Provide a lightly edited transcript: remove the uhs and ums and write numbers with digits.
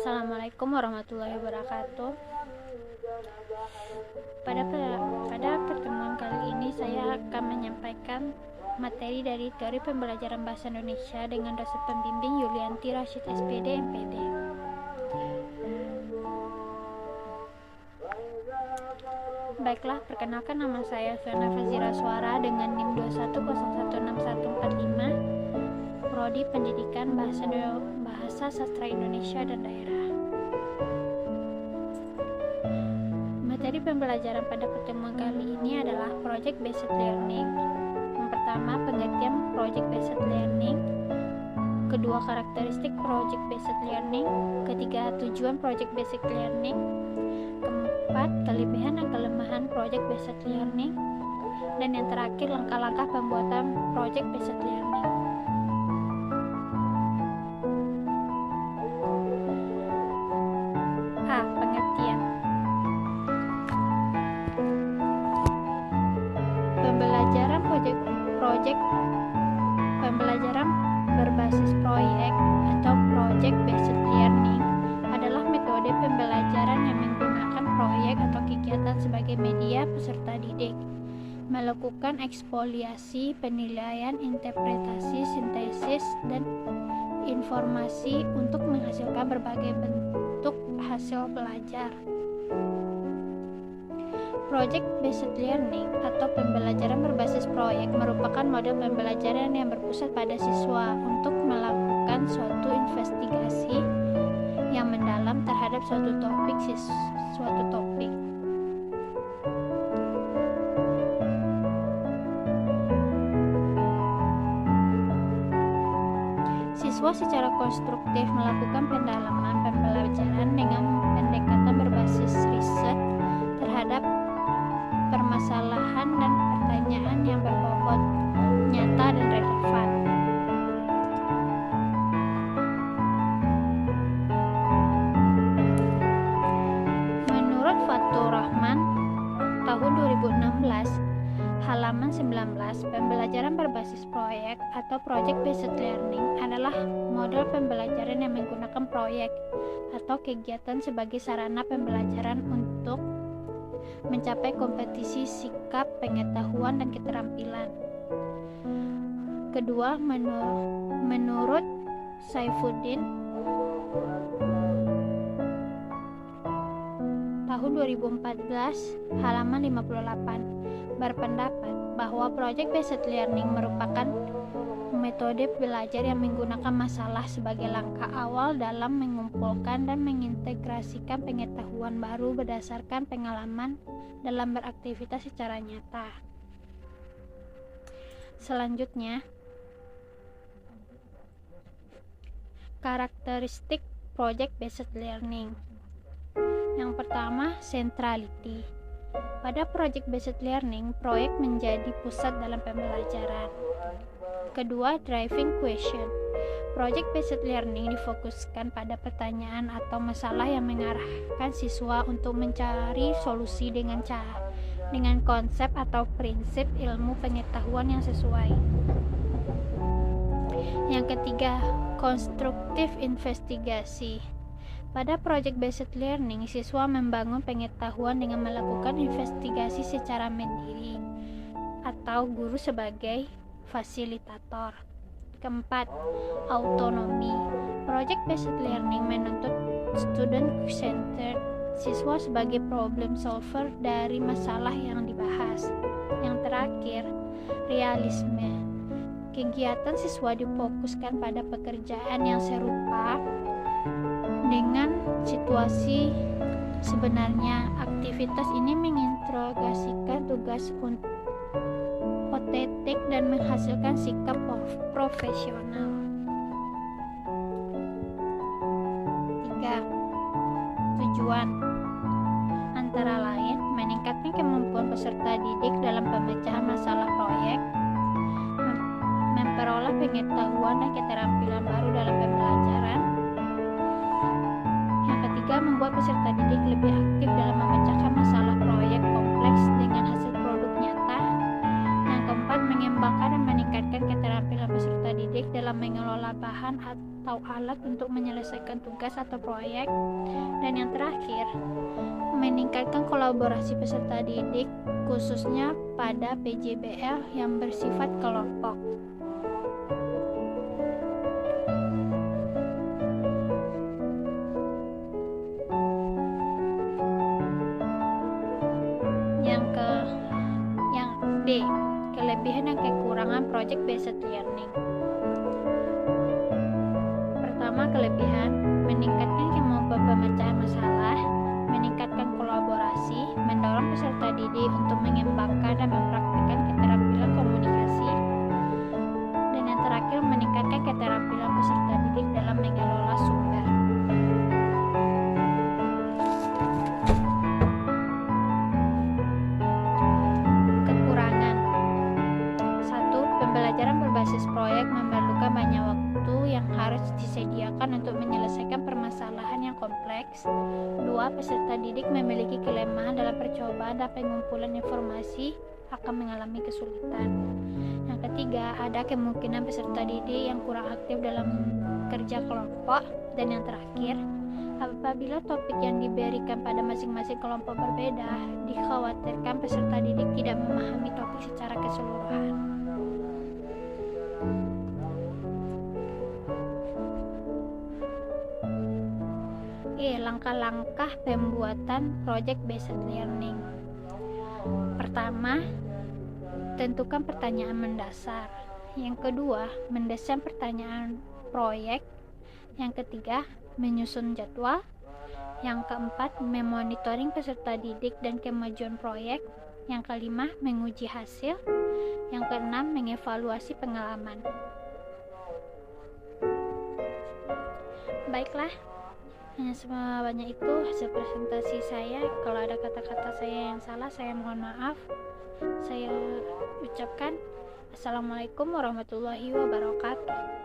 Assalamualaikum warahmatullahi wabarakatuh. Pada pertemuan kali ini saya akan menyampaikan materi dari teori pembelajaran bahasa Indonesia dengan dosen pembimbing Yulianti Rashid SPD MPD. Baiklah, perkenalkan nama saya Fiona Fazira Suara dengan NIM 21016145, Prodi Pendidikan Bahasa Sastra Indonesia dan Daerah. Materi pembelajaran pada pertemuan kali ini adalah Project Based Learning. Yang pertama, pengertian Project Based Learning. Kedua, karakteristik Project Based Learning. Ketiga, tujuan Project Based Learning. Keempat, kelebihan dan kelemahan Project Based Learning. Dan yang terakhir, langkah-langkah pembuatan Project Based Learning. A. Pengertian. Pembelajaran berbasis proyek atau project based learning adalah metode pembelajaran yang menggunakan proyek atau kegiatan sebagai media peserta didik melakukan ekspoliasi, penilaian, interpretasi, sintesis, dan informasi untuk menghasilkan berbagai bentuk hasil belajar. Project Based Learning atau pembelajaran berbasis proyek merupakan model pembelajaran yang berpusat pada siswa untuk melakukan suatu investigasi yang mendalam terhadap suatu topik. Siswa secara konstruktif melakukan pendalaman pembelajaran dengan pendekatan berbasis riset terhadap permasalahan dan pertanyaan yang berbobot, nyata dan relevan. Menurut Fathur Rahman tahun 2016, halaman 19, pembelajaran berbasis proyek atau project based learning adalah model pembelajaran yang menggunakan proyek atau kegiatan sebagai sarana pembelajaran untuk mencapai kompetisi sikap, pengetahuan, dan keterampilan. Kedua, menurut Saifuddin tahun 2014 halaman 58 berpendapat bahwa project based learning merupakan metode belajar yang menggunakan masalah sebagai langkah awal dalam mengumpulkan dan mengintegrasikan pengetahuan baru berdasarkan pengalaman dalam beraktivitas secara nyata. Selanjutnya, karakteristik project based learning. Yang pertama, centrality. Pada project based learning, proyek menjadi pusat dalam pembelajaran. Kedua, driving question. Project based learning difokuskan pada pertanyaan atau masalah yang mengarahkan siswa untuk mencari solusi dengan konsep atau prinsip ilmu pengetahuan yang sesuai. Yang ketiga, constructive investigasi. Pada project based learning, siswa membangun pengetahuan dengan melakukan investigasi secara mandiri atau guru sebagai fasilitator. Keempat, autonomi. Project based learning menuntut student centered, siswa sebagai problem solver dari masalah yang dibahas. Yang terakhir, realisme. Kegiatan siswa difokuskan pada pekerjaan yang serupa dengan situasi sebenarnya. Aktivitas ini menginterogasikan tugas otentik dan menghasilkan sikap profesional. 3. Tujuan antara lain meningkatkan kemampuan peserta didik dalam pemecahan masalah proyek, memperoleh pengetahuan dan keterampilan baru dalam pembelajaran. Yang ketiga, membuat peserta didik lebih aktif dalam memecahkan masalah proyek kompleks dengan hasil produk nyata. Yang keempat, mengembangkan dan meningkatkan keterampilan peserta didik dalam mengelola bahan atau alat untuk menyelesaikan tugas atau proyek. Dan yang terakhir, meningkatkan kolaborasi peserta didik khususnya pada PJBL yang bersifat kelompok. Yang D, kelebihan dan kekurangan project based learning. Pertama, kelebihan meningkatkan kemampuan pemecahan masalah, meningkatkan kolaborasi, mendorong peserta didik untuk mengembangkan dan mempraktikkan keterampilan komunikasi, dan yang terakhir meningkatkan keterampilan peserta didik dalam mengelola sumber. Kekurangan 1. Pembelajaran berbasis proyek memerlukan banyak waktu yang harus disediakan untuk menyelesaikan permasalahan yang kompleks. 2. Peserta didik memiliki kelemahan dalam percobaan dan pengumpulan informasi akan mengalami kesulitan. Yang ketiga, ada kemungkinan peserta didik yang kurang aktif dalam kerja kelompok. Dan yang terakhir, apabila topik yang diberikan pada masing-masing kelompok berbeda, dikhawatirkan peserta didik tidak memahami topik secara keseluruhan. Langkah-langkah pembuatan project based learning. Pertama, tentukan pertanyaan mendasar. Yang kedua, mendesain pertanyaan proyek. Yang ketiga, menyusun jadwal. Yang keempat, memonitoring peserta didik dan kemajuan proyek. Yang kelima, menguji hasil. Yang keenam, mengevaluasi pengalaman. Baiklah, hanya sebanyak itu hasil presentasi saya. Kalau ada kata-kata saya yang salah, saya mohon maaf. Saya ucapkan Assalamualaikum warahmatullahi wabarakatuh.